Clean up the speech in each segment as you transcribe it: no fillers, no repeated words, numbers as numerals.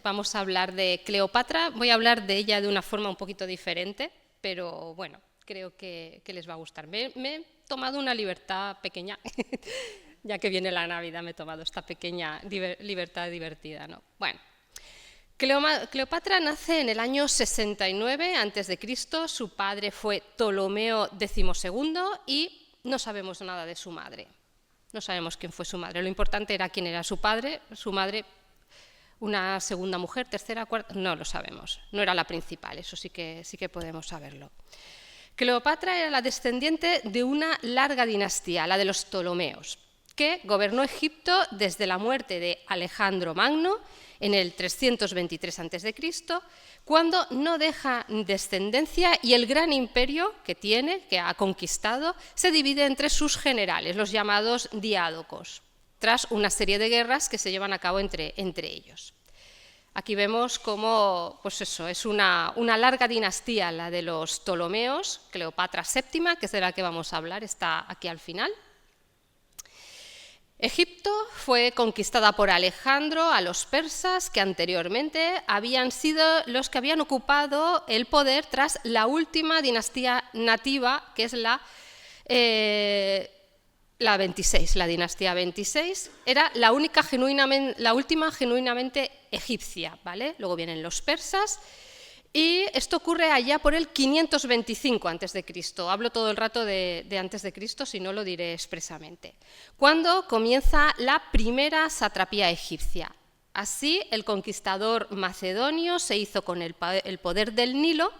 vamos a hablar de Cleopatra. Voy a hablar de ella de una forma un poquito diferente, pero bueno, creo que les va a gustar. Me he tomado una libertad pequeña, ya que viene la Navidad, me he tomado esta pequeña libertad divertida, ¿no? Bueno, Cleopatra nace en el año 69 a.C., su padre fue Ptolomeo XII y no sabemos nada de su madre. No sabemos quién fue su madre. Lo importante era quién era su padre, su madre, una segunda mujer, tercera, cuarta, no lo sabemos. No era la principal, eso sí que podemos saberlo. Cleopatra era la descendiente de una larga dinastía, la de los Ptolomeos, que gobernó Egipto desde la muerte de Alejandro Magno en el 323 a.C., cuando no deja descendencia y el gran imperio que ha conquistado, se divide entre sus generales, los llamados diádocos, tras una serie de guerras que se llevan a cabo entre ellos. Aquí vemos cómo, pues eso, es una larga dinastía, la de los Ptolomeos. Cleopatra VII, que es de la que vamos a hablar, está aquí al final. Egipto fue conquistada por Alejandro a los persas, que anteriormente habían sido los que habían ocupado el poder tras la última dinastía nativa, que es la 26, la dinastía 26, era la última genuinamente egipcia, ¿vale? Luego vienen los persas. Y esto ocurre allá por el 525 a.C. Hablo todo el rato de antes de Cristo, si no lo diré expresamente. Cuando comienza la primera satrapía egipcia. Así, el conquistador macedonio se hizo con el poder del Nilo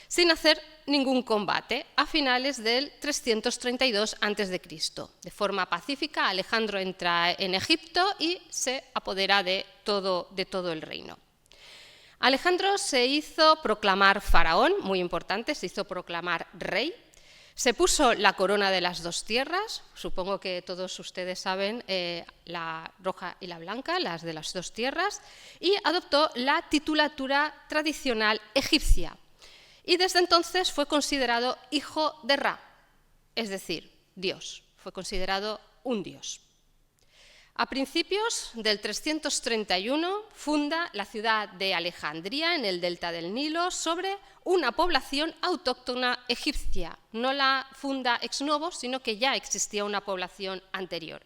sin hacer ningún combate a finales del 332 a.C. De forma pacífica, Alejandro entra en Egipto y se apodera de todo el reino. Alejandro se hizo proclamar faraón, muy importante, se hizo proclamar rey, se puso la corona de las dos tierras, supongo que todos ustedes saben, la roja y la blanca, las de las dos tierras, y adoptó la titulatura tradicional egipcia. Y desde entonces fue considerado hijo de Ra, es decir, Dios, fue considerado un dios. A principios del 331 funda la ciudad de Alejandría, en el delta del Nilo, sobre una población autóctona egipcia. No la funda ex novo, sino que ya existía una población anterior.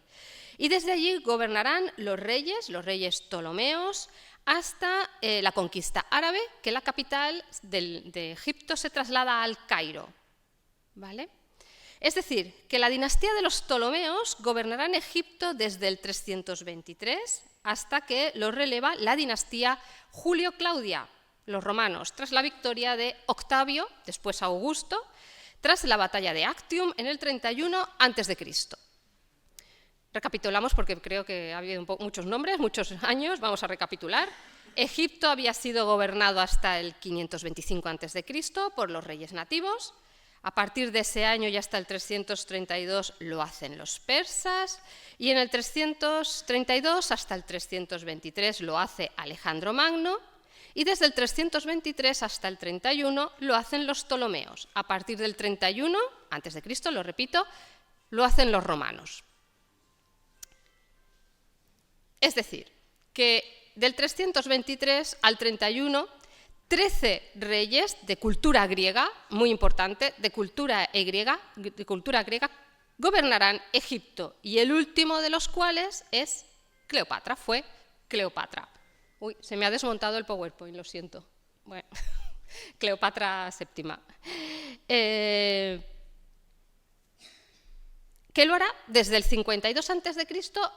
Y desde allí gobernarán los reyes Ptolomeos, hasta la conquista árabe, que la capital de Egipto se traslada al Cairo, ¿vale? Es decir, que la dinastía de los Ptolomeos gobernará en Egipto desde el 323 hasta que lo releva la dinastía Julio-Claudia, los romanos, tras la victoria de Octavio, después Augusto, tras la batalla de Actium en el 31 a.C. Recapitulamos porque creo que ha habido muchos nombres, muchos años, vamos a recapitular. Egipto había sido gobernado hasta el 525 a.C. por los reyes nativos. A partir de ese año y hasta el 332 lo hacen los persas y en el 332 hasta el 323 lo hace Alejandro Magno y desde el 323 hasta el 31 lo hacen los Ptolomeos. A partir del 31 a.C., lo repito, lo hacen los romanos. Es decir, que del 323 al 31 13 reyes de cultura griega, muy importante, de cultura griega, gobernarán Egipto, y el último de los cuales es Cleopatra, fue Cleopatra. Uy, se me ha desmontado el PowerPoint, lo siento. Bueno, Cleopatra VII. Que lo hará desde el 52 a.C.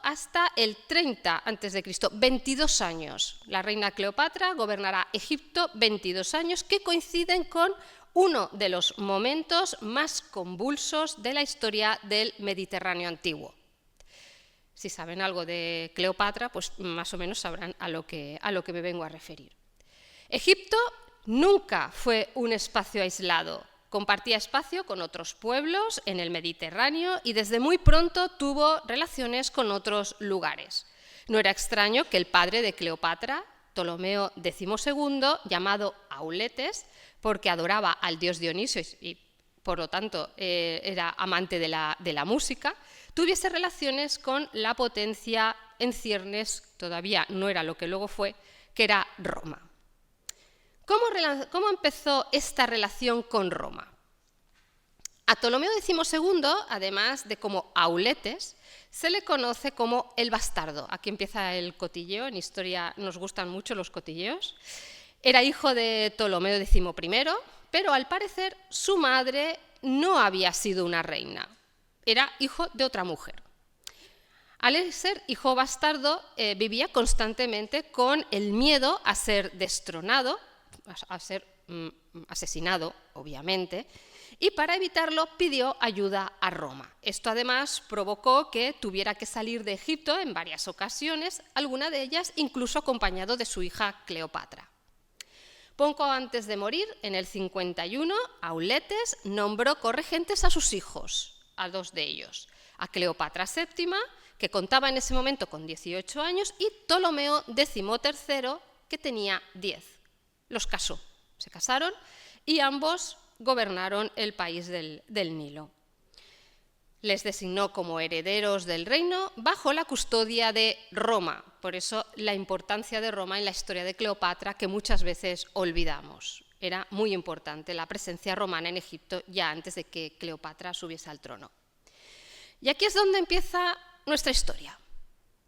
hasta el 30 a.C., 22 años. La reina Cleopatra gobernará Egipto 22 años, que coinciden con uno de los momentos más convulsos de la historia del Mediterráneo antiguo. Si saben algo de Cleopatra, pues más o menos sabrán a lo que me vengo a referir. Egipto nunca fue un espacio aislado. Compartía espacio con otros pueblos en el Mediterráneo y desde muy pronto tuvo relaciones con otros lugares. No era extraño que el padre de Cleopatra, Ptolomeo XII, llamado Auletes, porque adoraba al dios Dionisio y por lo tanto era amante de la música, tuviese relaciones con la potencia en ciernes, todavía no era lo que luego fue, que era Roma. ¿Cómo empezó esta relación con Roma? A Ptolomeo XII, además de como Auletes, se le conoce como el bastardo. Aquí empieza el cotilleo, en historia nos gustan mucho los cotilleos. Era hijo de Ptolomeo XI, pero al parecer su madre no había sido una reina, era hijo de otra mujer. Al ser hijo bastardo, vivía constantemente con el miedo a ser destronado, a ser asesinado, obviamente, y para evitarlo pidió ayuda a Roma. Esto además provocó que tuviera que salir de Egipto en varias ocasiones, alguna de ellas incluso acompañado de su hija Cleopatra. Poco antes de morir, en el 51, Auletes nombró corregentes a sus hijos, a dos de ellos, a Cleopatra VII, que contaba en ese momento con 18 años, y Ptolomeo XIII, que tenía 10. Los casó, se casaron y ambos gobernaron el país del Nilo. Les designó como herederos del reino bajo la custodia de Roma. Por eso la importancia de Roma en la historia de Cleopatra, que muchas veces olvidamos. Era muy importante la presencia romana en Egipto ya antes de que Cleopatra subiese al trono. Y aquí es donde empieza nuestra historia.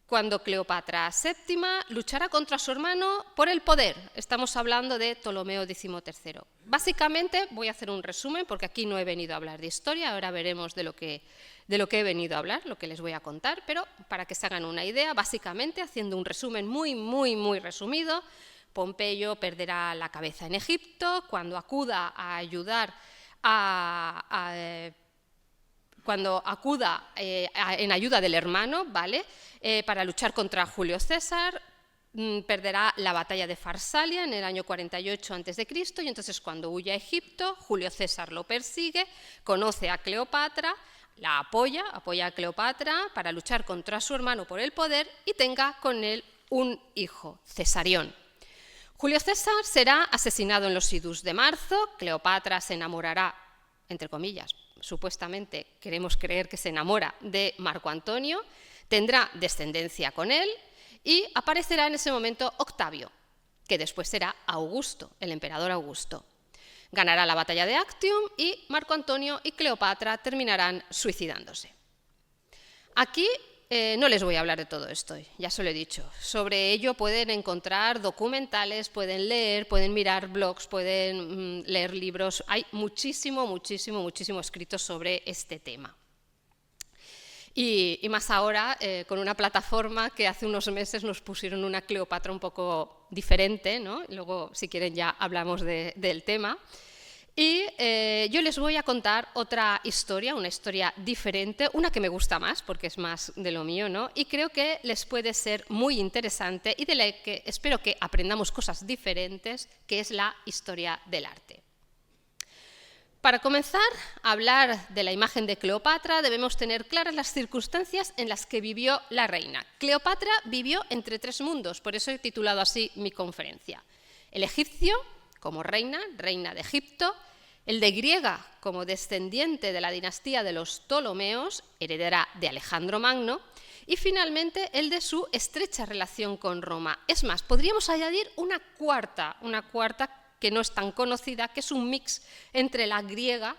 Cuando Cleopatra VII luchará contra su hermano por el poder. Estamos hablando de Ptolomeo XIII. Básicamente, voy a hacer un resumen porque aquí no he venido a hablar de historia, ahora veremos de lo que he venido a hablar, lo que les voy a contar, pero para que se hagan una idea, básicamente, haciendo un resumen muy resumido, Pompeyo perderá la cabeza en Egipto cuando acuda a ayudar en ayuda del hermano, ¿vale? Para luchar contra Julio César, perderá la batalla de Farsalia en el año 48 a.C. y entonces cuando huye a Egipto, Julio César lo persigue, conoce a Cleopatra, la apoya a Cleopatra para luchar contra su hermano por el poder y tenga con él un hijo, Cesarión. Julio César será asesinado en los idus de marzo, Cleopatra se enamorará, entre comillas, supuestamente queremos creer que se enamora de Marco Antonio, tendrá descendencia con él y aparecerá en ese momento Octavio, que después será Augusto, el emperador Augusto. Ganará la batalla de Actium y Marco Antonio y Cleopatra terminarán suicidándose. Aquí no les voy a hablar de todo esto, ya se lo he dicho. Sobre ello pueden encontrar documentales, pueden leer, pueden mirar blogs, pueden leer libros. Hay muchísimo escrito sobre este tema. Y más ahora, con una plataforma que hace unos meses nos pusieron una Cleopatra un poco diferente, ¿no? Luego, si quieren, ya hablamos del tema. Y yo les voy a contar otra historia, una historia diferente, una que me gusta más, porque es más de lo mío, ¿no? Y creo que les puede ser muy interesante y de la que espero que aprendamos cosas diferentes, que es la historia del arte. Para comenzar a hablar de la imagen de Cleopatra, debemos tener claras las circunstancias en las que vivió la reina. Cleopatra vivió entre tres mundos, por eso he titulado así mi conferencia. El egipcio, como reina de Egipto, el de griega, como descendiente de la dinastía de los Ptolomeos, heredera de Alejandro Magno, y finalmente el de su estrecha relación con Roma. Es más, podríamos añadir una cuarta que no es tan conocida, que es un mix entre la griega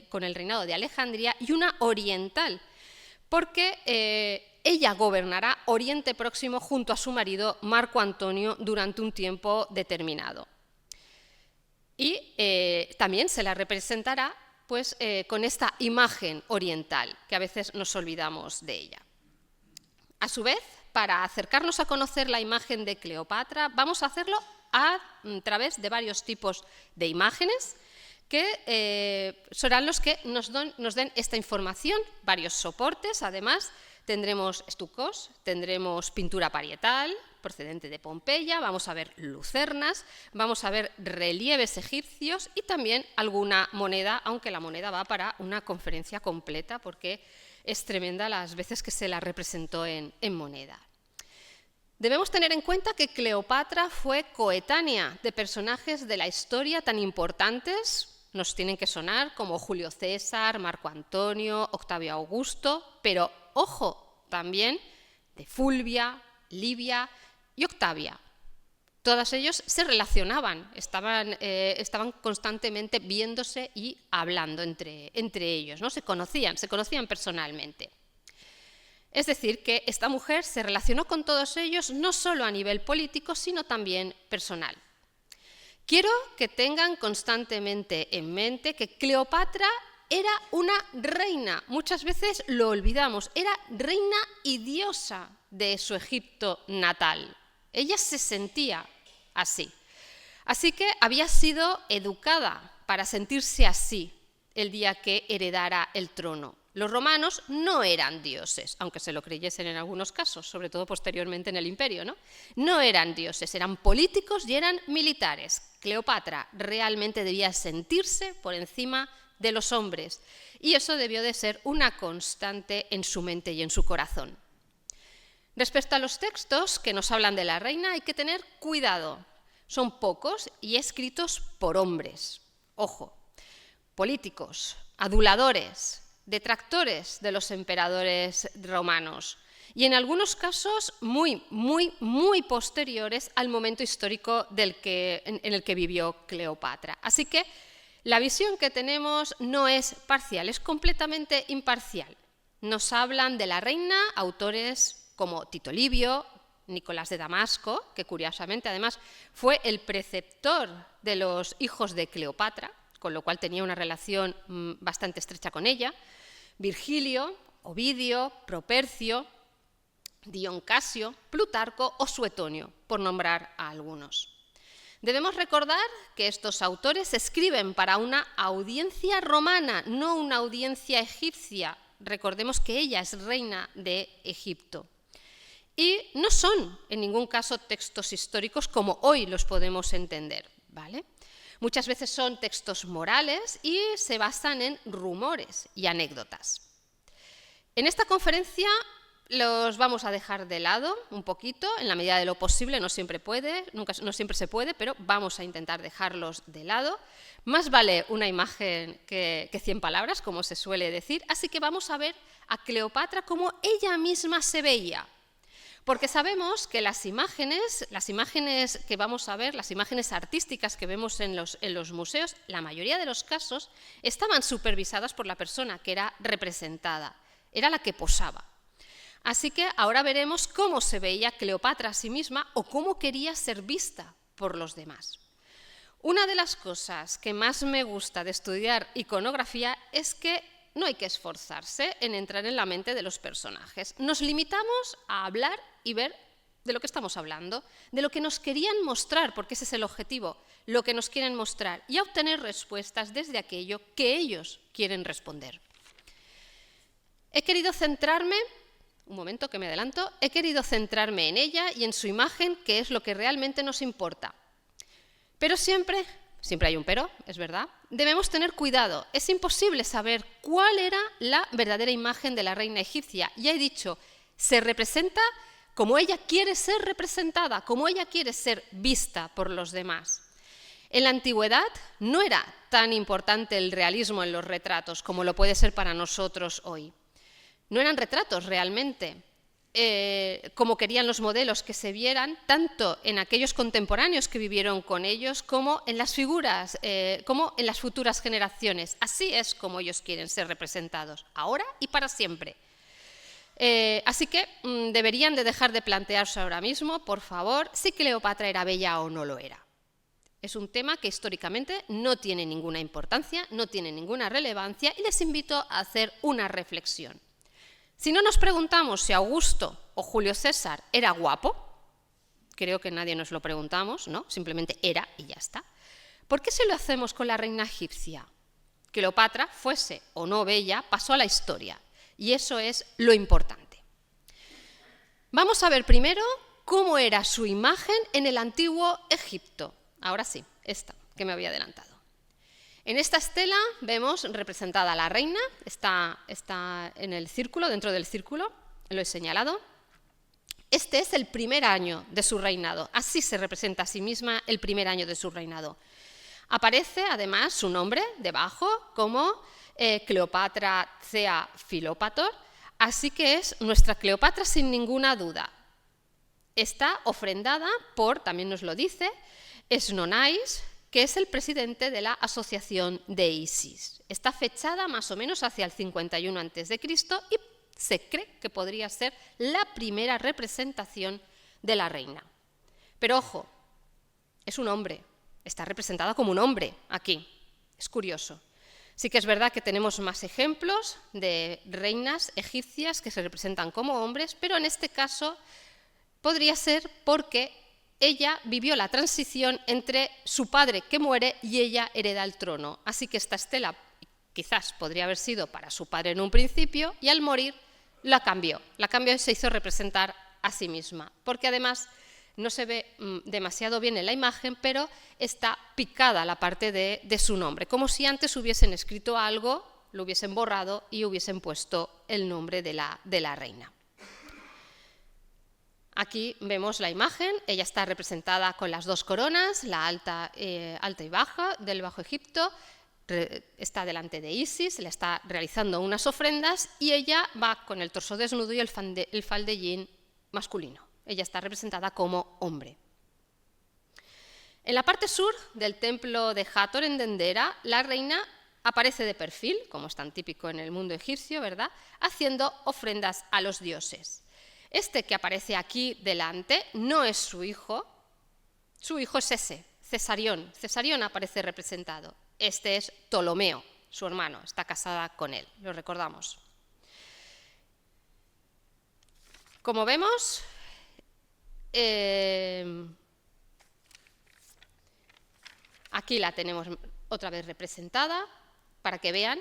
con el reinado de Alejandría y una oriental, porque ella gobernará Oriente Próximo junto a su marido Marco Antonio durante un tiempo determinado. Y también se la representará pues, con esta imagen oriental, que a veces nos olvidamos de ella. A su vez, para acercarnos a conocer la imagen de Cleopatra, vamos a hacerlo a través de varios tipos de imágenes que serán los que nos den esta información, varios soportes. Además, tendremos estucos, tendremos pintura parietal procedente de Pompeya, vamos a ver lucernas, vamos a ver relieves egipcios y también alguna moneda, aunque la moneda va para una conferencia completa porque es tremenda las veces que se la representó en moneda. Debemos tener en cuenta que Cleopatra fue coetánea de personajes de la historia tan importantes, nos tienen que sonar como Julio César, Marco Antonio, Octavio Augusto, pero ojo, también de Fulvia, Livia y Octavia. Todos ellos se relacionaban, estaban constantemente viéndose y hablando entre ellos, ¿no? Se conocían personalmente. Es decir, que esta mujer se relacionó con todos ellos no solo a nivel político, sino también personal. Quiero que tengan constantemente en mente que Cleopatra era una reina, muchas veces lo olvidamos, era reina y diosa de su Egipto natal. Ella se sentía así. Así que había sido educada para sentirse así el día que heredara el trono. Los romanos no eran dioses, aunque se lo creyesen en algunos casos, sobre todo posteriormente en el imperio, ¿no? No eran dioses, eran políticos y eran militares. Cleopatra realmente debía sentirse por encima de los hombres, y eso debió de ser una constante en su mente y en su corazón. Respecto a los textos que nos hablan de la reina, hay que tener cuidado. Son pocos y escritos por hombres. Ojo, políticos, aduladores, detractores de los emperadores romanos y en algunos casos muy posteriores al momento histórico en el que vivió Cleopatra. Así que la visión que tenemos no es parcial, es completamente imparcial. Nos hablan de la reina autores como Tito Livio, Nicolás de Damasco, que curiosamente además fue el preceptor de los hijos de Cleopatra, con lo cual tenía una relación bastante estrecha con ella, Virgilio, Ovidio, Propercio, Dion Casio, Plutarco o Suetonio, por nombrar a algunos. Debemos recordar que estos autores escriben para una audiencia romana, no una audiencia egipcia. Recordemos que ella es reina de Egipto. Y no son, en ningún caso, textos históricos como hoy los podemos entender, ¿vale? Muchas veces son textos morales y se basan en rumores y anécdotas. En esta conferencia los vamos a dejar de lado un poquito, en la medida de lo posible, no siempre se puede, pero vamos a intentar dejarlos de lado. Más vale una imagen que 100 palabras, como se suele decir, así que vamos a ver a Cleopatra como ella misma se veía. Porque sabemos que las imágenes que vamos a ver, las imágenes artísticas que vemos en los museos, la mayoría de los casos estaban supervisadas por la persona que era representada, era la que posaba. Así que ahora veremos cómo se veía Cleopatra a sí misma o cómo quería ser vista por los demás. Una de las cosas que más me gusta de estudiar iconografía es que no hay que esforzarse en entrar en la mente de los personajes. Nos limitamos a hablar y ver de lo que estamos hablando, de lo que nos querían mostrar, porque ese es el objetivo, lo que nos quieren mostrar, y a obtener respuestas desde aquello que ellos quieren responder. He querido centrarme en ella y en su imagen, que es lo que realmente nos importa. Pero siempre hay un pero, es verdad, debemos tener cuidado. Es imposible saber cuál era la verdadera imagen de la reina egipcia. Ya he dicho, se representa como ella quiere ser representada, como ella quiere ser vista por los demás. En la antigüedad no era tan importante el realismo en los retratos como lo puede ser para nosotros hoy. No eran retratos realmente, como querían los modelos que se vieran, tanto en aquellos contemporáneos que vivieron con ellos, como en las figuras, como en las futuras generaciones. Así es como ellos quieren ser representados, ahora y para siempre. Así que deberían de dejar de plantearse ahora mismo, por favor, si Cleopatra era bella o no lo era. Es un tema que históricamente no tiene ninguna importancia, no tiene ninguna relevancia, y les invito a hacer una reflexión. Si no nos preguntamos si Augusto o Julio César era guapo, creo que nadie nos lo preguntamos, ¿no? Simplemente era y ya está. ¿Por qué se lo hacemos con la reina egipcia? Cleopatra, fuese o no bella, pasó a la historia, y eso es lo importante. Vamos a ver primero cómo era su imagen en el antiguo Egipto. Ahora sí, esta que me había adelantado. En esta estela vemos representada a la reina, está en el círculo, dentro del círculo, lo he señalado. Este es el primer año de su reinado, así se representa a sí misma el primer año de su reinado. Aparece además su nombre debajo como Cleopatra Cea Filópator, así que es nuestra Cleopatra sin ninguna duda. Está ofrendada por, también nos lo dice, Esnonais, que es el presidente de la asociación de Isis. Está fechada más o menos hacia el 51 a.C. y se cree que podría ser la primera representación de la reina. Pero ojo, es un hombre, está representada como un hombre aquí, es curioso. Sí que es verdad que tenemos más ejemplos de reinas egipcias que se representan como hombres, pero en este caso podría ser porque ella vivió la transición entre su padre que muere y ella hereda el trono. Así que esta estela quizás podría haber sido para su padre en un principio y al morir la cambió y se hizo representar a sí misma, porque además no se ve demasiado bien en la imagen, pero está picada la parte de su nombre, como si antes hubiesen escrito algo, lo hubiesen borrado y hubiesen puesto el nombre de la reina. Aquí vemos la imagen, ella está representada con las dos coronas, la alta y baja del Bajo Egipto, está delante de Isis, le está realizando unas ofrendas y ella va con el torso desnudo y el faldellín masculino. Ella está representada como hombre. En la parte sur del templo de Hathor en Dendera, la reina aparece de perfil, como es tan típico en el mundo egipcio, ¿verdad?, haciendo ofrendas a los dioses. Este que aparece aquí delante no es su hijo es ese, Cesarión. Cesarión aparece representado. Este es Ptolomeo, su hermano, está casada con él, lo recordamos. Como vemos, aquí la tenemos otra vez representada, para que vean,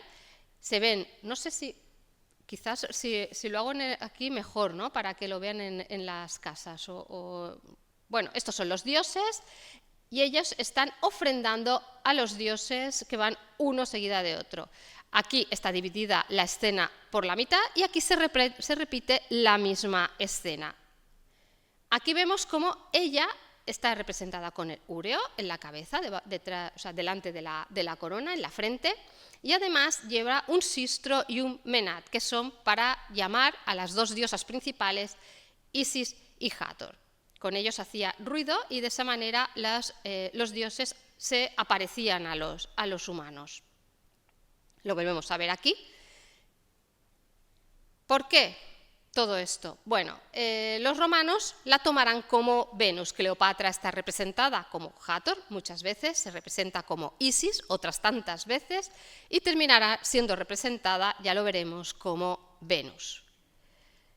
se ven, no sé si, quizás si lo hago aquí mejor, ¿no?, para que lo vean en las casas. Bueno, estos son los dioses y ellos están ofrendando a los dioses que van uno seguida de otro. Aquí está dividida la escena por la mitad y aquí se repite la misma escena. Aquí vemos cómo ella está representada con el úreo en la cabeza, delante de la corona, en la frente, y además lleva un sistro y un menat, que son para llamar a las dos diosas principales, Isis y Hathor. Con ellos hacía ruido y de esa manera los dioses se aparecían a los humanos. Lo volvemos a ver aquí. ¿Por qué todo esto? Bueno, los romanos la tomarán como Venus. Cleopatra está representada como Hathor, muchas veces se representa como Isis, otras tantas veces, y terminará siendo representada, ya lo veremos, como Venus.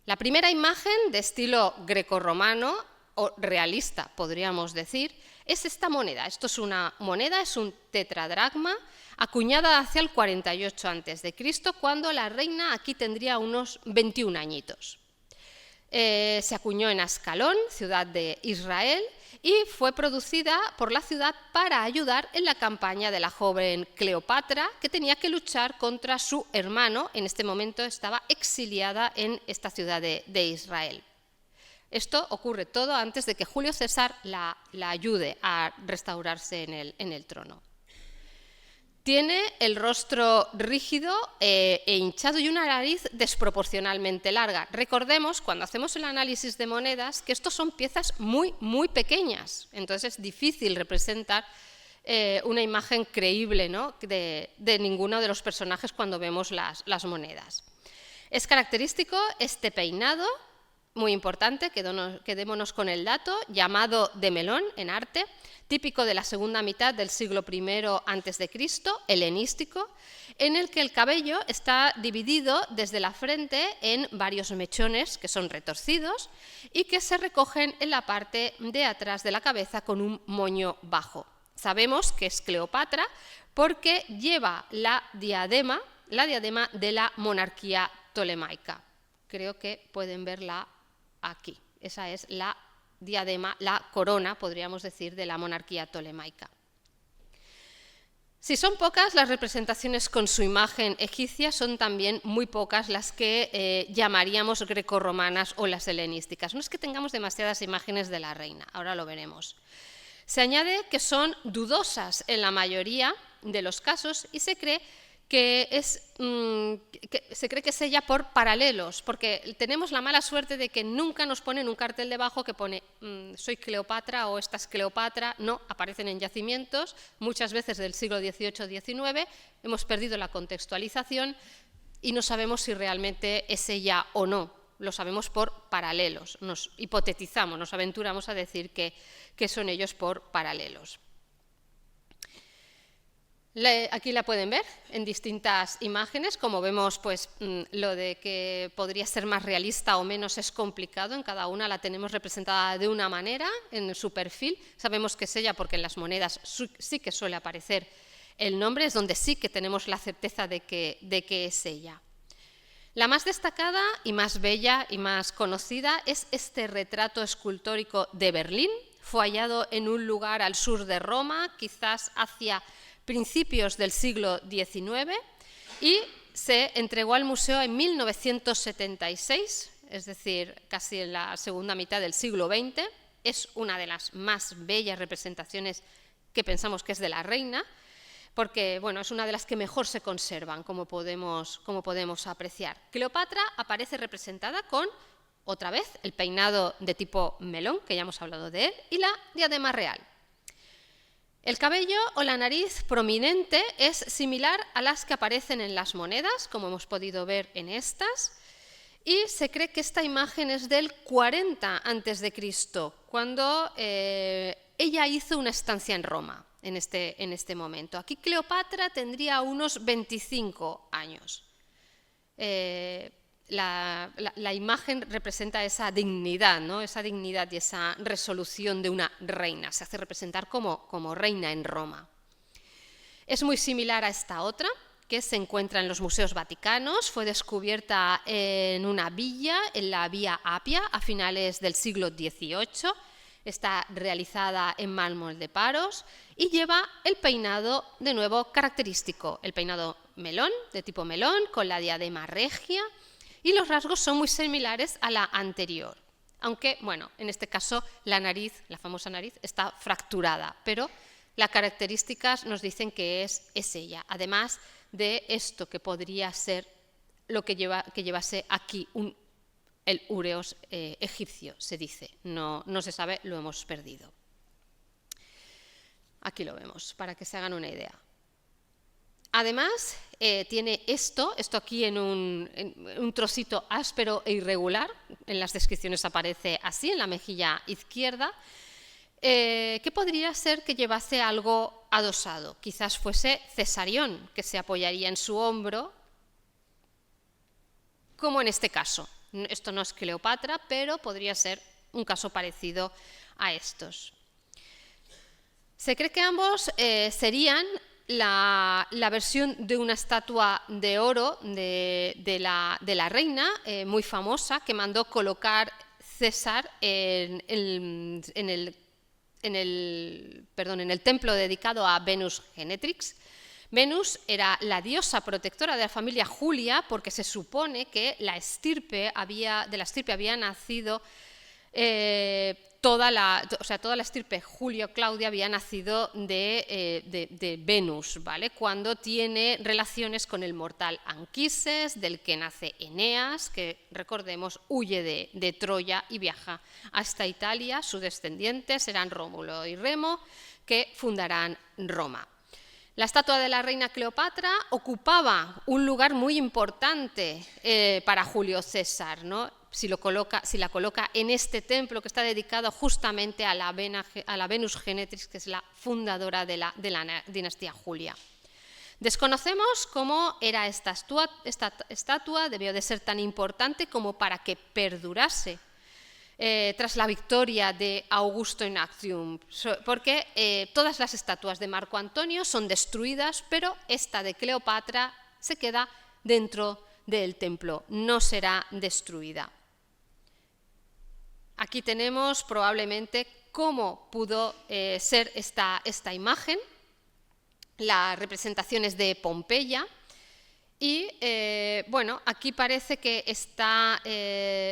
La primera imagen de estilo grecorromano o realista, podríamos decir, es esta moneda. Esto es una moneda, es un tetradracma, acuñada hacia el 48 a.C., cuando la reina aquí tendría unos 21 añitos. Se acuñó en Ascalón, ciudad de Israel, y fue producida por la ciudad para ayudar en la campaña de la joven Cleopatra, que tenía que luchar contra su hermano. En este momento estaba exiliada en esta ciudad de Israel. Esto ocurre todo antes de que Julio César la ayude a restaurarse en el trono. Tiene el rostro rígido e hinchado y una nariz desproporcionalmente larga. Recordemos, cuando hacemos el análisis de monedas, que estos son piezas muy, muy pequeñas. Entonces es difícil representar una imagen creíble, ¿no?, de ninguno de los personajes cuando vemos las monedas. Es característico este peinado, muy importante, quedémonos con el dato, llamado de melón en arte, típico de la segunda mitad del siglo I a.C., helenístico, en el que el cabello está dividido desde la frente en varios mechones que son retorcidos y que se recogen en la parte de atrás de la cabeza con un moño bajo. Sabemos que es Cleopatra porque lleva la diadema de la monarquía ptolemaica. Creo que pueden verla aquí. Esa es la diadema, la corona, podríamos decir, de la monarquía ptolemaica. Si son pocas las representaciones con su imagen egipcia, son también muy pocas las que llamaríamos grecorromanas o las helenísticas. No es que tengamos demasiadas imágenes de la reina, ahora lo veremos. Se añade que son dudosas en la mayoría de los casos y se cree que se cree que es ella por paralelos, porque tenemos la mala suerte de que nunca nos ponen un cartel debajo que pone soy Cleopatra o esta es Cleopatra. No, aparecen en yacimientos, muchas veces del siglo XVIII-XIX, hemos perdido la contextualización y no sabemos si realmente es ella o no, lo sabemos por paralelos, nos hipotetizamos, nos aventuramos a decir que son ellos por paralelos. Aquí la pueden ver en distintas imágenes. Como vemos, pues lo de que podría ser más realista o menos es complicado. En cada una la tenemos representada de una manera en su perfil. Sabemos que es ella porque en las monedas sí que suele aparecer el nombre, es donde sí que tenemos la certeza de que es ella. La más destacada y más bella y más conocida es este retrato escultórico de Berlín. Fue hallado en un lugar al sur de Roma, quizás hacia principios del siglo XIX, y se entregó al museo en 1976, es decir, casi en la segunda mitad del siglo XX. Es una de las más bellas representaciones que pensamos que es de la reina, porque bueno, es una de las que mejor se conservan, como podemos apreciar. Cleopatra aparece representada con, otra vez, el peinado de tipo melón, que ya hemos hablado de él, y la diadema real. El cabello o la nariz prominente es similar a las que aparecen en las monedas, como hemos podido ver en estas, y se cree que esta imagen es del 40 a.C., cuando ella hizo una estancia en Roma, en este momento. Aquí Cleopatra tendría unos 25 años. La imagen representa esa dignidad, ¿no? Esa dignidad y esa resolución de una reina. Se hace representar como reina en Roma. Es muy similar a esta otra, que se encuentra en los museos vaticanos. Fue descubierta en una villa, en la Vía Apia, a finales del siglo XVIII. Está realizada en mármol de Paros y lleva el peinado, de nuevo, característico. El peinado melón, de tipo melón, con la diadema regia, y los rasgos son muy similares a la anterior. Aunque, bueno, en este caso la nariz, la famosa nariz, está fracturada, pero las características nos dicen que es ella. Además de esto que podría ser lo que llevase aquí el úreos egipcio, se dice. No se sabe, lo hemos perdido. Aquí lo vemos, para que se hagan una idea. Además, tiene esto aquí en un trocito áspero e irregular, en las descripciones aparece así, en la mejilla izquierda, que podría ser que llevase algo adosado. Quizás fuese Cesarión, que se apoyaría en su hombro, como en este caso. Esto no es Cleopatra, pero podría ser un caso parecido a estos. Se cree que ambos serían la versión de una estatua de oro de la reina, muy famosa, que mandó colocar César en el templo dedicado a Venus Genetrix. Venus era la diosa protectora de la familia Julia, porque se supone que de la estirpe había nacido toda la estirpe Julio-Claudia había nacido de Venus, ¿vale? Cuando tiene relaciones con el mortal Anquises, del que nace Eneas, que recordemos huye de Troya y viaja hasta Italia. Sus descendientes serán Rómulo y Remo, que fundarán Roma. La estatua de la reina Cleopatra ocupaba un lugar muy importante para Julio César, ¿no? Si la coloca en este templo que está dedicado justamente a la Venus Genetrix, que es la fundadora de la dinastía Julia. Desconocemos cómo era esta estatua, debió de ser tan importante como para que perdurase tras la victoria de Augusto in Actium, porque todas las estatuas de Marco Antonio son destruidas, pero esta de Cleopatra se queda dentro del templo, no será destruida. Aquí tenemos probablemente cómo pudo ser esta imagen. La representación es de Pompeya. Y bueno, aquí parece que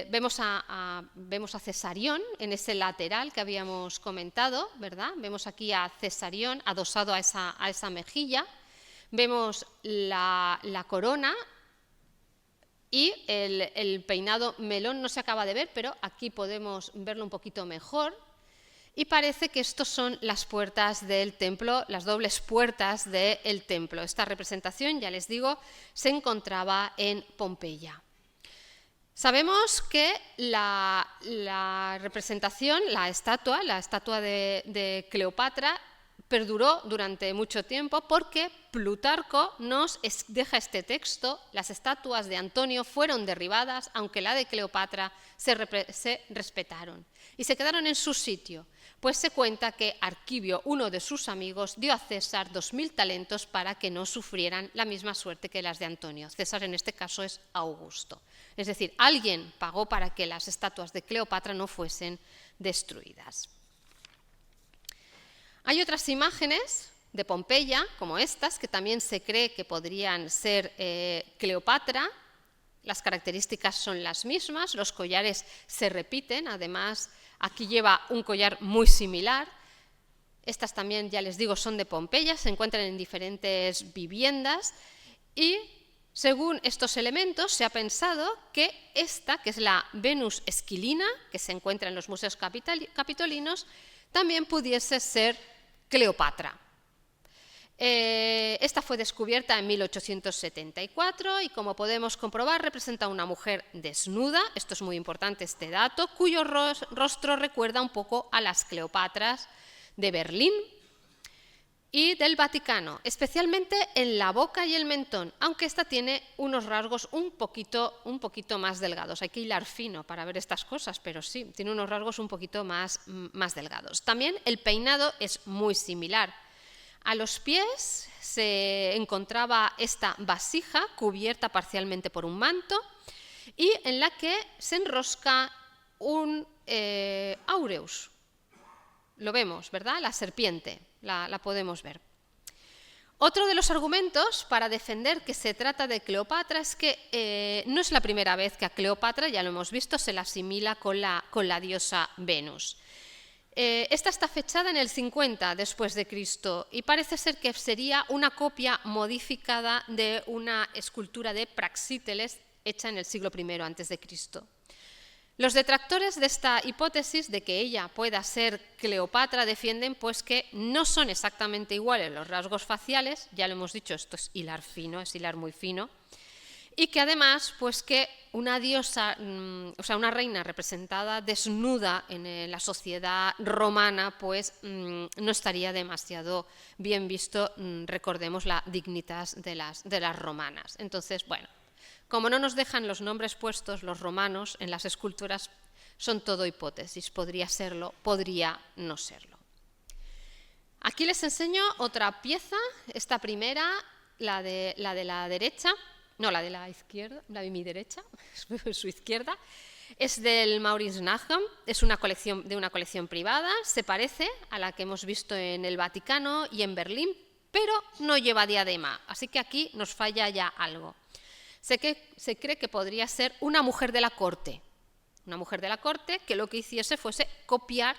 vemos a Cesarión en ese lateral que habíamos comentado, ¿verdad? Vemos aquí a Cesarión adosado a esa mejilla. Vemos la corona y el peinado melón no se acaba de ver, pero aquí podemos verlo un poquito mejor. Y parece que estos son las puertas del templo, las dobles puertas del templo. Esta representación, ya les digo, se encontraba en Pompeya. Sabemos que la representación, la estatua de Cleopatra, perduró durante mucho tiempo porque Plutarco nos deja este texto: las estatuas de Antonio fueron derribadas, aunque la de Cleopatra se respetaron y se quedaron en su sitio, pues se cuenta que Arquivio, uno de sus amigos, dio a César 2000 talentos para que no sufrieran la misma suerte que las de Antonio. César en este caso es Augusto. Es decir, alguien pagó para que las estatuas de Cleopatra no fuesen destruidas. Hay otras imágenes de Pompeya, como estas, que también se cree que podrían ser Cleopatra. Las características son las mismas, los collares se repiten, además aquí lleva un collar muy similar. Estas también, ya les digo, son de Pompeya, se encuentran en diferentes viviendas y según estos elementos se ha pensado que esta, que es la Venus Esquilina, que se encuentra en los museos capitolinos, también pudiese ser Cleopatra. Esta fue descubierta en 1874 y, como podemos comprobar, representa a una mujer desnuda, esto es muy importante este dato, cuyo rostro recuerda un poco a las Cleopatras de Berlín y del Vaticano, especialmente en la boca y el mentón, aunque esta tiene unos rasgos un poquito más delgados. Hay que hilar fino para ver estas cosas, pero sí, tiene unos rasgos un poquito más delgados. También el peinado es muy similar. A los pies se encontraba esta vasija cubierta parcialmente por un manto y en la que se enrosca un aureus. Lo vemos, ¿verdad? La serpiente, la podemos ver. Otro de los argumentos para defender que se trata de Cleopatra es que no es la primera vez que a Cleopatra, ya lo hemos visto, se la asimila con la diosa Venus. Esta está fechada en el 50 después de Cristo y parece ser que sería una copia modificada de una escultura de Praxíteles hecha en el siglo I antes de Cristo. Los detractores de esta hipótesis de que ella pueda ser Cleopatra defienden pues que no son exactamente iguales los rasgos faciales, ya lo hemos dicho, esto es hilar fino, es hilar muy fino, y que además pues que una diosa, o sea, una reina representada desnuda en la sociedad romana pues no estaría demasiado bien visto, recordemos la dignitas de las romanas. Entonces, bueno, como no nos dejan los nombres puestos los romanos en las esculturas, son todo hipótesis, podría serlo, podría no serlo. Aquí les enseño otra pieza, esta primera, la de la derecha, no, la de la izquierda, la de mi derecha, su izquierda, es del Maurice Nahum, es una colección privada, se parece a la que hemos visto en el Vaticano y en Berlín, pero no lleva diadema, así que aquí nos falla ya algo. Se cree que podría ser una mujer de la corte que lo que hiciese fuese copiar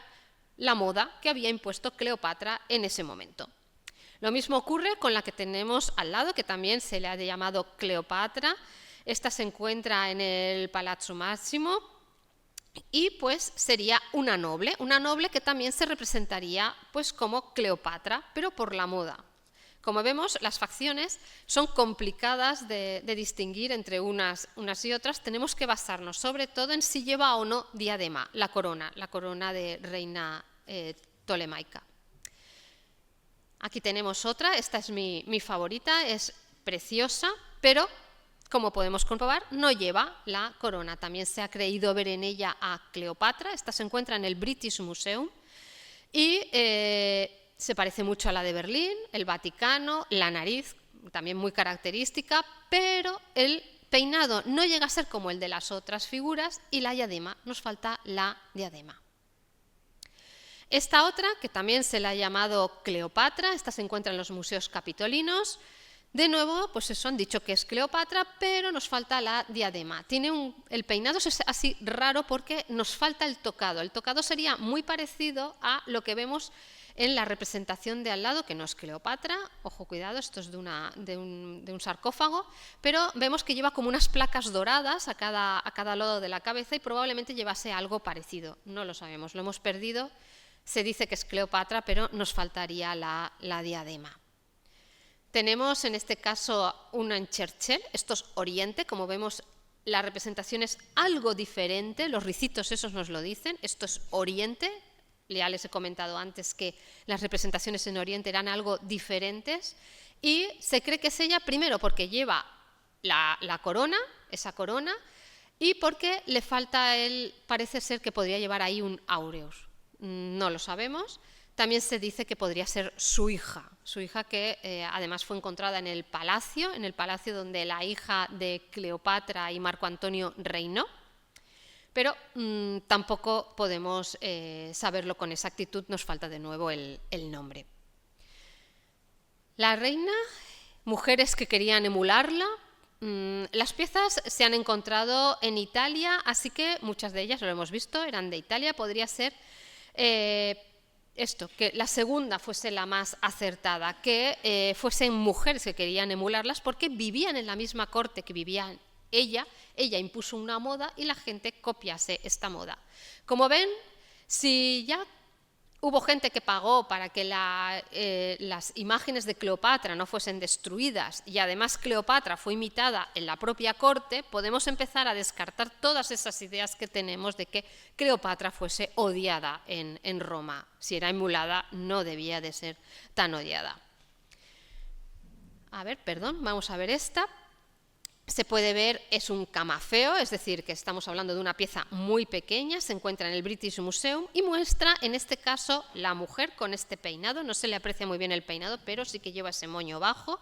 la moda que había impuesto Cleopatra en ese momento. Lo mismo ocurre con la que tenemos al lado, que también se le ha llamado Cleopatra. Esta se encuentra en el Palazzo Massimo y pues sería una noble que también se representaría pues como Cleopatra, pero por la moda. Como vemos, las facciones son complicadas de distinguir entre unas y otras. Tenemos que basarnos sobre todo en si lleva o no diadema, la corona de reina tolemaica. Aquí tenemos otra, esta es mi favorita, es preciosa, pero como podemos comprobar, no lleva la corona. También se ha creído ver en ella a Cleopatra. Esta se encuentra en el British Museum y se parece mucho a la de Berlín, el Vaticano, la nariz, también muy característica, pero el peinado no llega a ser como el de las otras figuras y la diadema, nos falta la diadema. Esta otra, que también se la ha llamado Cleopatra, esta se encuentra en los museos capitolinos. De nuevo, pues eso, han dicho que es Cleopatra, pero nos falta la diadema. El peinado es así raro porque nos falta el tocado. El tocado sería muy parecido a lo que vemos en la representación de al lado, que no es Cleopatra, ojo, cuidado, esto es de un sarcófago, pero vemos que lleva como unas placas doradas a cada lado de la cabeza y probablemente llevase algo parecido. No lo sabemos, lo hemos perdido. Se dice que es Cleopatra, pero nos faltaría la diadema. Tenemos en este caso una encherchel, esto es Oriente, como vemos la representación es algo diferente, los ricitos esos nos lo dicen, esto es Oriente. Ya les he comentado antes que las representaciones en Oriente eran algo diferentes y se cree que es ella primero porque lleva la corona, esa corona, y porque le falta parece ser que podría llevar ahí un áureus. No lo sabemos. También se dice que podría ser su hija que además fue encontrada en el palacio donde la hija de Cleopatra y Marco Antonio reinó. Pero tampoco podemos saberlo con exactitud, nos falta de nuevo el nombre. La reina, mujeres que querían emularla, las piezas se han encontrado en Italia, así que muchas de ellas, lo hemos visto, eran de Italia. Podría ser que la segunda fuese la más acertada, que fuesen mujeres que querían emularlas porque vivían en la misma corte que vivían ella impuso una moda y la gente copiase esta moda. Como ven, si ya hubo gente que pagó para que las imágenes de Cleopatra no fuesen destruidas y además Cleopatra fue imitada en la propia corte, podemos empezar a descartar todas esas ideas que tenemos de que Cleopatra fuese odiada en Roma. Si era emulada, no debía de ser tan odiada. Vamos a ver esta. Se puede ver, es un camafeo, es decir, que estamos hablando de una pieza muy pequeña, se encuentra en el British Museum y muestra, en este caso, la mujer con este peinado. No se le aprecia muy bien el peinado, pero sí que lleva ese moño bajo.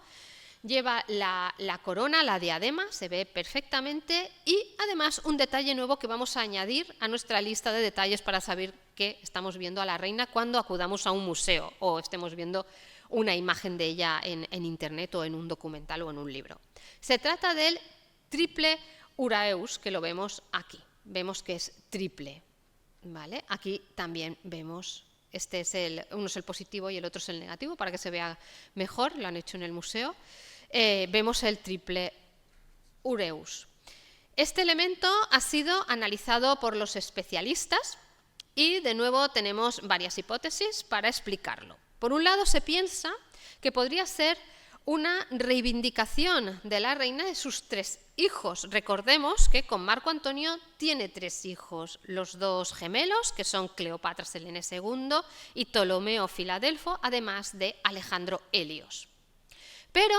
Lleva la corona, la diadema, se ve perfectamente y además un detalle nuevo que vamos a añadir a nuestra lista de detalles para saber que estamos viendo a la reina cuando acudamos a un museo o estemos viendo una imagen de ella en internet o en un documental o en un libro. Se trata del triple uraeus, que lo vemos aquí. Vemos que es triple, ¿vale? Aquí también vemos, uno es el positivo y el otro es el negativo, para que se vea mejor, lo han hecho en el museo. Vemos el triple ureus. Este elemento ha sido analizado por los especialistas y de nuevo tenemos varias hipótesis para explicarlo. Por un lado se piensa que podría ser una reivindicación de la reina de sus 3 hijos. Recordemos que con Marco Antonio tiene 3 hijos, los 2 gemelos, que son Cleopatra Selene II y Ptolomeo Filadelfo, además de Alejandro Helios. Pero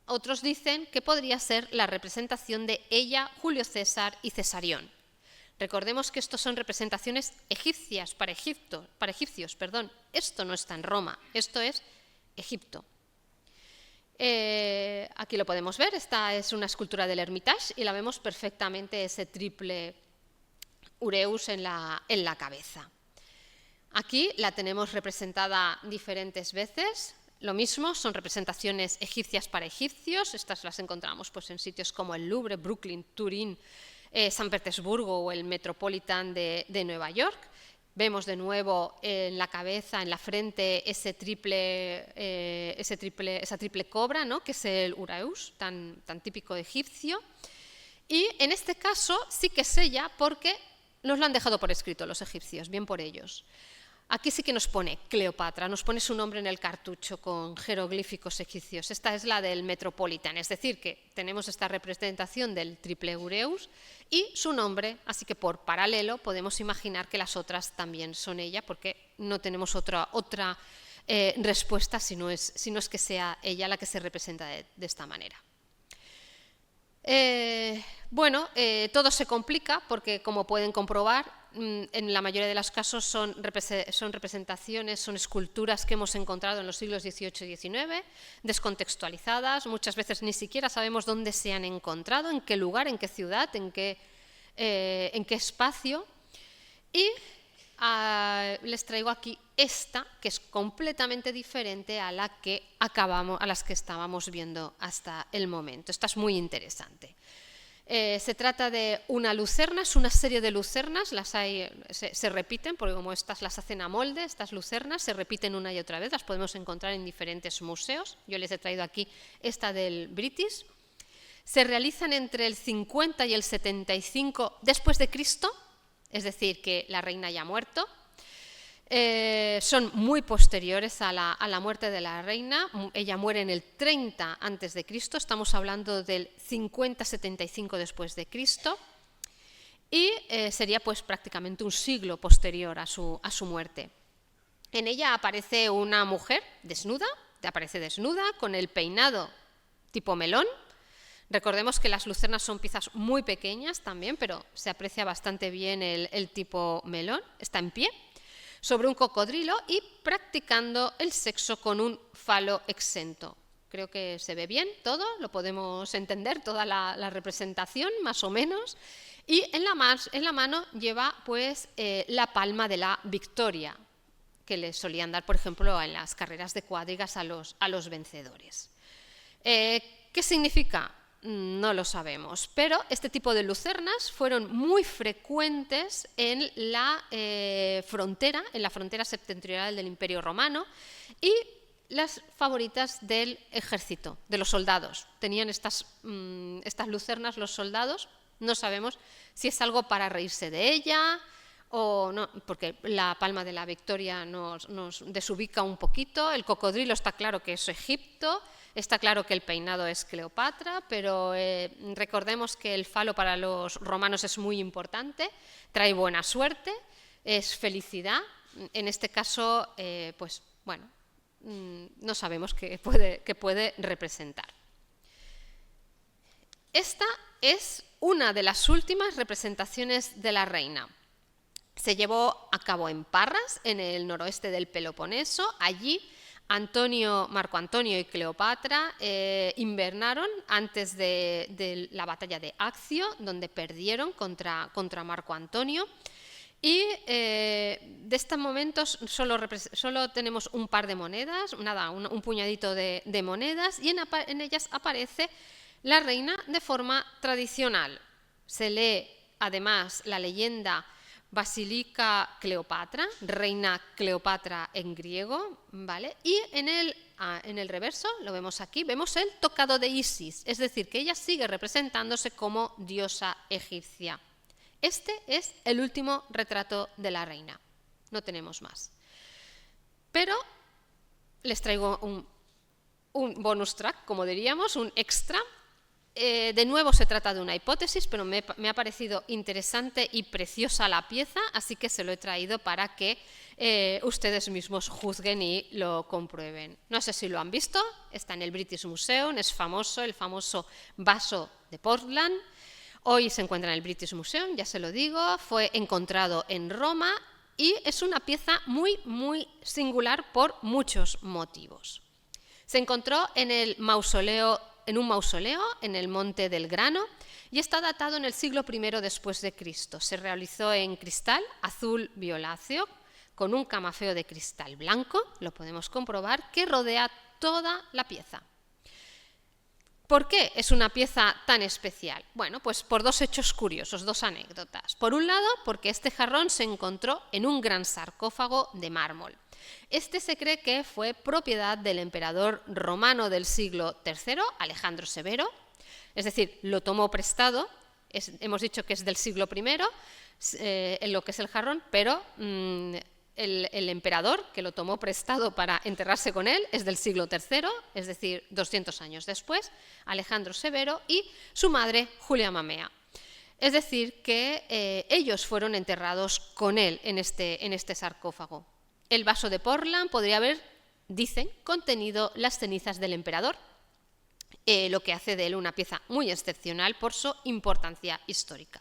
otros dicen que podría ser la representación de ella, Julio César y Cesarión. Recordemos que estos son representaciones egipcias para egipcios. Esto no está en Roma, esto es Egipto. Aquí lo podemos ver, esta es una escultura del Hermitage y la vemos perfectamente ese triple ureus en la cabeza. Aquí la tenemos representada diferentes veces. Lo mismo, son representaciones egipcias para egipcios. Estas las encontramos pues, en sitios como el Louvre, Brooklyn, Turín, San Petersburgo o el Metropolitan de Nueva York. Vemos de nuevo en la cabeza, en la frente, esa triple cobra, ¿no? Que es el uraeus, tan típico egipcio. Y en este caso sí que es ella porque nos lo han dejado por escrito los egipcios, bien por ellos. Aquí sí que nos pone Cleopatra, nos pone su nombre en el cartucho con jeroglíficos egipcios. Esta es la del Metropolitan, es decir, que tenemos esta representación del triple ureus y su nombre, así que por paralelo podemos imaginar que las otras también son ella, porque no tenemos otra respuesta si no es que sea ella la que se representa de esta manera. Todo se complica porque, como pueden comprobar, en la mayoría de los casos son representaciones, son esculturas que hemos encontrado en los siglos XVIII y XIX, descontextualizadas, muchas veces ni siquiera sabemos dónde se han encontrado, en qué lugar, en qué ciudad, en qué espacio. Y les traigo aquí esta, que es completamente diferente a las que estábamos viendo hasta el momento. Esta es muy interesante. Se trata de una lucerna, es una serie de lucernas, las hay, se repiten, porque como estas las hacen a molde, estas lucernas se repiten una y otra vez, las podemos encontrar en diferentes museos. Yo les he traído aquí esta del British. Se realizan entre el 50 y el 75 después de Cristo, es decir, que la reina ya ha muerto. Son muy posteriores a la muerte de la reina. Ella muere en el 30 antes de Cristo, estamos hablando del 50-75 después de Cristo, y sería pues prácticamente un siglo posterior a su muerte. En ella aparece una mujer desnuda, con el peinado tipo melón. Recordemos que las lucernas son piezas muy pequeñas también, pero se aprecia bastante bien el tipo melón. Está en pie sobre un cocodrilo y practicando el sexo con un falo exento. Creo que se ve bien todo, lo podemos entender, toda la representación más o menos. Y en la mano lleva pues la palma de la victoria, que le solían dar, por ejemplo, en las carreras de cuadrigas a los vencedores. ¿Qué significa? No lo sabemos, pero este tipo de lucernas fueron muy frecuentes en la frontera septentrional del Imperio Romano, y las favoritas del ejército, de los soldados. Tenían estas lucernas los soldados. No sabemos si es algo para reírse de ella o no, porque la palma de la victoria nos desubica un poquito. El cocodrilo está claro que es Egipto. Está claro que el peinado es Cleopatra, pero recordemos que el falo para los romanos es muy importante, trae buena suerte, es felicidad. En este caso, pues bueno, no sabemos qué puede representar. Esta es una de las últimas representaciones de la reina. Se llevó a cabo en Parras, en el noroeste del Peloponeso. Allí Marco Antonio y Cleopatra invernaron antes de la batalla de Accio, donde perdieron contra Marco Antonio. Y de estos momentos solo tenemos un par de monedas, un puñadito de monedas, y en ellas aparece la reina de forma tradicional. Se lee además la leyenda Basílica Cleopatra, reina Cleopatra en griego, ¿vale? Y en el reverso, lo vemos aquí, vemos el tocado de Isis, es decir, que ella sigue representándose como diosa egipcia. Este es el último retrato de la reina, no tenemos más. Pero les traigo un bonus track, como diríamos, un extra. De nuevo se trata de una hipótesis, pero me ha parecido interesante y preciosa la pieza, así que se lo he traído para que ustedes mismos juzguen y lo comprueben. No sé si lo han visto, está en el British Museum, es famoso, el famoso vaso de Portland. Hoy se encuentra en el British Museum, ya se lo digo, fue encontrado en Roma y es una pieza muy, muy singular por muchos motivos. Se encontró en un mausoleo en el Monte del Grano y está datado en el siglo I después de Cristo. Se realizó en cristal azul violáceo con un camafeo de cristal blanco, lo podemos comprobar, que rodea toda la pieza. ¿Por qué es una pieza tan especial? Bueno, pues por dos hechos curiosos, dos anécdotas. Por un lado, porque este jarrón se encontró en un gran sarcófago de mármol. Este se cree que fue propiedad del emperador romano del siglo III, Alejandro Severo, es decir, lo tomó prestado, hemos dicho que es del siglo I, en lo que es el jarrón, pero el emperador que lo tomó prestado para enterrarse con él es del siglo III, es decir, 200 años después, Alejandro Severo y su madre Julia Mamea. Es decir, que ellos fueron enterrados con él en este sarcófago. El vaso de Portland podría haber, dicen, contenido las cenizas del emperador, lo que hace de él una pieza muy excepcional por su importancia histórica.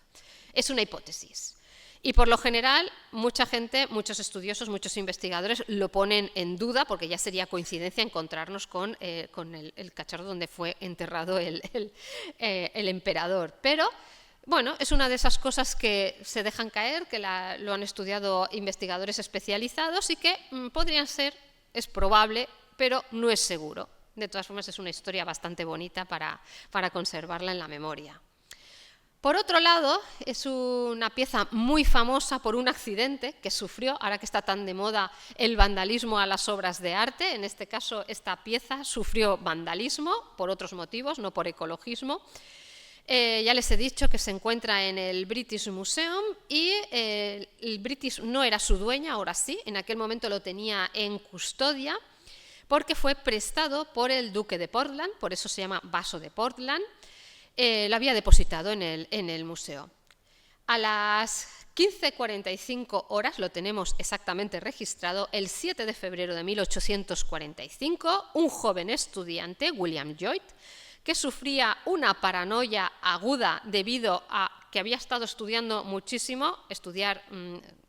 Es una hipótesis. Y por lo general, mucha gente, muchos estudiosos, muchos investigadores lo ponen en duda porque ya sería coincidencia encontrarnos con el cacharro donde fue enterrado el emperador. Pero bueno, es una de esas cosas que se dejan caer, que lo han estudiado investigadores especializados y que podrían ser, es probable, pero no es seguro. De todas formas, es una historia bastante bonita para conservarla en la memoria. Por otro lado, es una pieza muy famosa por un accidente que sufrió, ahora que está tan de moda el vandalismo a las obras de arte. En este caso, esta pieza sufrió vandalismo por otros motivos, no por ecologismo. Ya les he dicho que se encuentra en el British Museum y el British no era su dueña, ahora sí, en aquel momento lo tenía en custodia porque fue prestado por el duque de Portland, por eso se llama vaso de Portland. Lo había depositado en el museo. A las 15:45 horas, lo tenemos exactamente registrado, el 7 de febrero de 1845, un joven estudiante, William Lloyd, que sufría una paranoia aguda debido a que había estado estudiando muchísimo, estudiar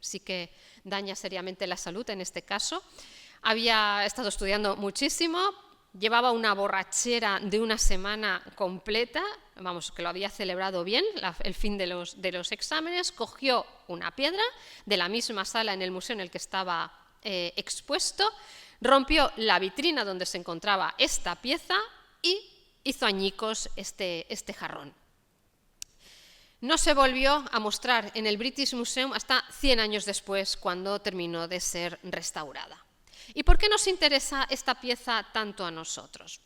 sí que daña seriamente la salud en este caso, había estado estudiando muchísimo, llevaba una borrachera de una semana completa, vamos, que lo había celebrado bien, el fin de los exámenes, cogió una piedra de la misma sala en el museo en el que estaba expuesto, rompió la vitrina donde se encontraba esta pieza y hizo añicos este jarrón. No se volvió a mostrar en el British Museum hasta 100 años después, cuando terminó de ser restaurada. ¿Y por qué nos interesa esta pieza tanto a nosotros?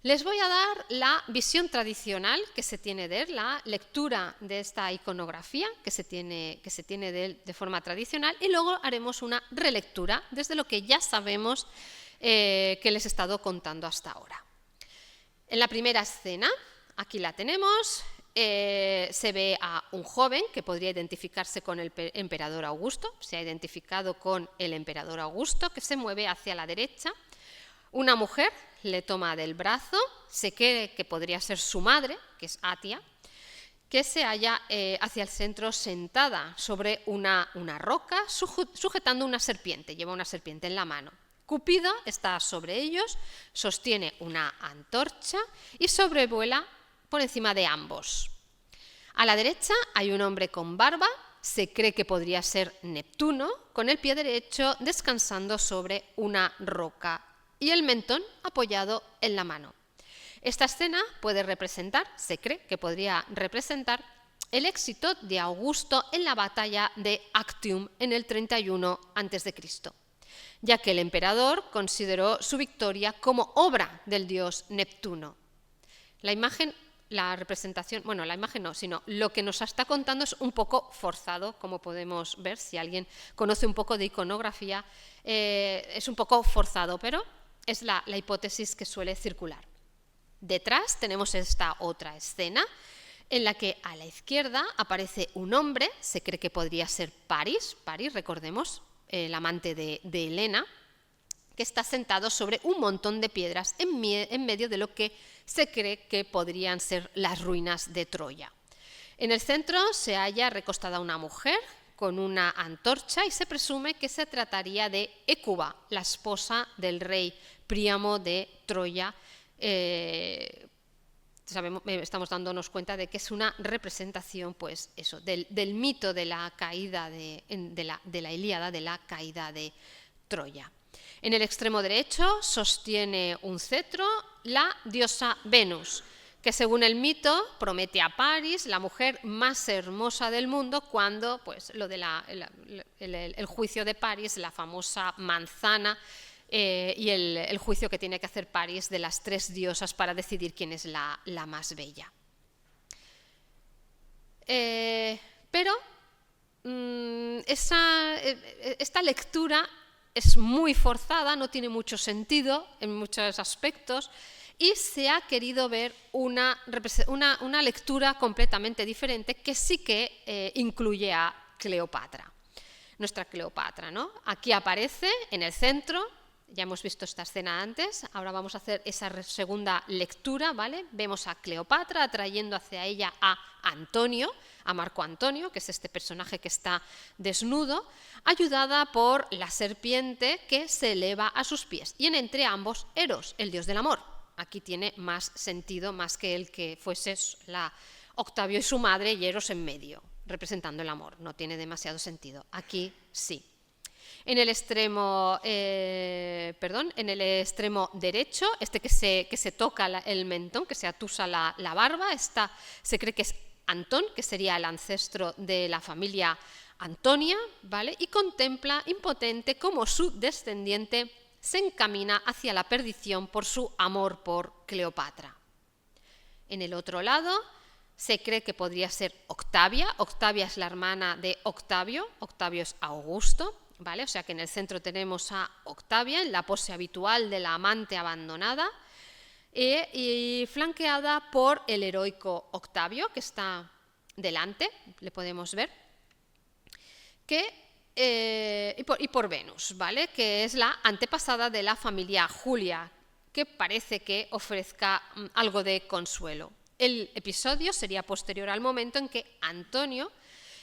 Les voy a dar la visión tradicional que se tiene de él, la lectura de esta iconografía que se tiene de él de forma tradicional, y luego haremos una relectura desde lo que ya sabemos que les he estado contando hasta ahora. En la primera escena, aquí la tenemos, se ve a un joven que podría identificarse con el emperador Augusto, se ha identificado con el emperador Augusto, que se mueve hacia la derecha. Una mujer le toma del brazo, se cree que podría ser su madre, que es Atia, que se halla hacia el centro sentada sobre una roca, sujetando una serpiente, lleva una serpiente en la mano. Cupido está sobre ellos, sostiene una antorcha y sobrevuela por encima de ambos. A la derecha hay un hombre con barba, se cree que podría ser Neptuno, con el pie derecho descansando sobre una roca y el mentón apoyado en la mano. Esta escena puede representar, se cree que podría representar, el éxito de Augusto en la batalla de Actium en el 31 a.C., ya que el emperador consideró su victoria como obra del dios Neptuno. La imagen, la representación, bueno, la imagen no, sino lo que nos está contando es un poco forzado, como podemos ver, si alguien conoce un poco de iconografía, es un poco forzado, pero es la hipótesis que suele circular. Detrás tenemos esta otra escena, en la que a la izquierda aparece un hombre, se cree que podría ser París, recordemos, el amante de Helena, que está sentado sobre un montón de piedras en medio de lo que se cree que podrían ser las ruinas de Troya. En el centro se halla recostada una mujer con una antorcha y se presume que se trataría de Hécuba, la esposa del rey Príamo de Troya. Estamos dándonos cuenta de que es una representación, pues eso, del mito de la caída de la Ilíada, de la caída de Troya. En el extremo derecho sostiene un cetro la diosa Venus, que según el mito promete a París la mujer más hermosa del mundo cuando, pues, lo de el juicio de París, la famosa manzana, y el juicio que tiene que hacer París de las 3 diosas para decidir quién es la más bella. Pero esta lectura es muy forzada, no tiene mucho sentido en muchos aspectos y se ha querido ver una lectura completamente diferente que sí que incluye a Cleopatra, nuestra Cleopatra, ¿no? Aquí aparece en el centro. Ya hemos visto esta escena antes, ahora vamos a hacer esa segunda lectura, ¿vale? Vemos a Cleopatra atrayendo hacia ella a Antonio, a Marco Antonio, que es este personaje que está desnudo, ayudada por la serpiente que se eleva a sus pies. Y entre ambos, Eros, el dios del amor. Aquí tiene más sentido, más que el que fuese Octavio y su madre y Eros en medio, representando el amor. No tiene demasiado sentido. Aquí sí. En el extremo derecho, que se toca el mentón, que se atusa la barba, se cree que es Antón, que sería el ancestro de la familia Antonia, ¿vale? Y contempla impotente cómo su descendiente se encamina hacia la perdición por su amor por Cleopatra. En el otro lado se cree que podría ser Octavia. Octavia es la hermana de Octavio. Octavio es Augusto, ¿vale? O sea que en el centro tenemos a Octavia en la pose habitual de la amante abandonada y flanqueada por el heroico Octavio, que está delante, le podemos ver, y por Venus, ¿vale? Que es la antepasada de la familia Julia, que parece que ofrezca algo de consuelo. El episodio sería posterior al momento en que Antonio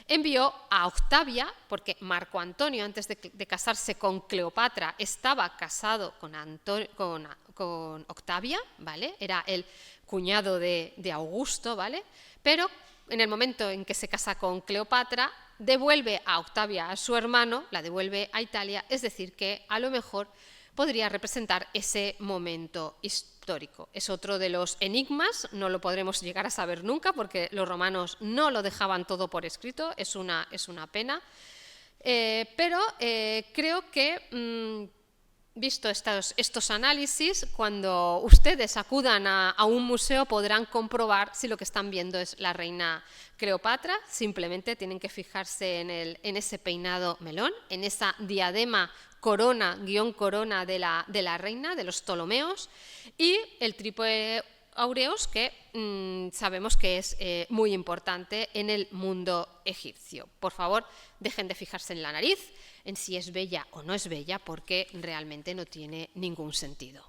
envió a Octavia, porque Marco Antonio, antes de casarse con Cleopatra, estaba casado con Octavia, ¿vale? Era el cuñado de Augusto, ¿vale? Pero en el momento en que se casa con Cleopatra, devuelve a Octavia a su hermano, la devuelve a Italia, es decir, que a lo mejor podría representar ese momento histórico. Es otro de los enigmas, no lo podremos llegar a saber nunca porque los romanos no lo dejaban todo por escrito, es una pena, pero creo que visto estos análisis, cuando ustedes acudan a un museo podrán comprobar si lo que están viendo es la reina Cleopatra. Simplemente tienen que fijarse en ese peinado melón, en esa diadema corona, guión corona de la reina, de los Ptolomeos, y el trípode áureos, que sabemos que es muy importante en el mundo egipcio. Por favor, dejen de fijarse en la nariz, en si es bella o no es bella, porque realmente no tiene ningún sentido.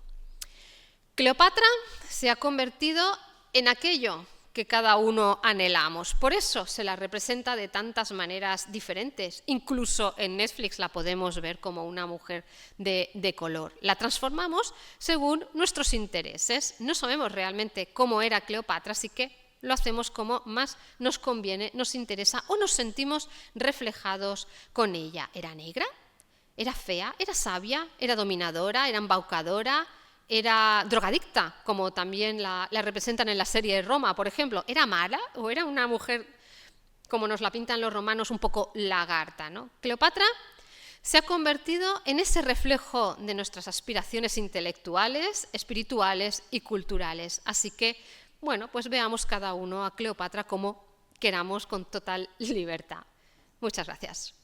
Cleopatra se ha convertido en aquello que cada uno anhelamos. Por eso se la representa de tantas maneras diferentes. Incluso en Netflix la podemos ver como una mujer de color. La transformamos según nuestros intereses. No sabemos realmente cómo era Cleopatra, así que lo hacemos como más nos conviene, nos interesa o nos sentimos reflejados con ella. ¿Era negra? ¿Era fea? ¿Era sabia? ¿Era dominadora? ¿Era embaucadora? ¿Era drogadicta, como también la representan en la serie de Roma, por ejemplo? ¿Era mala o era una mujer, como nos la pintan los romanos, un poco lagarta, ¿no? Cleopatra se ha convertido en ese reflejo de nuestras aspiraciones intelectuales, espirituales y culturales. Así que, bueno, pues veamos cada uno a Cleopatra como queramos, con total libertad. Muchas gracias.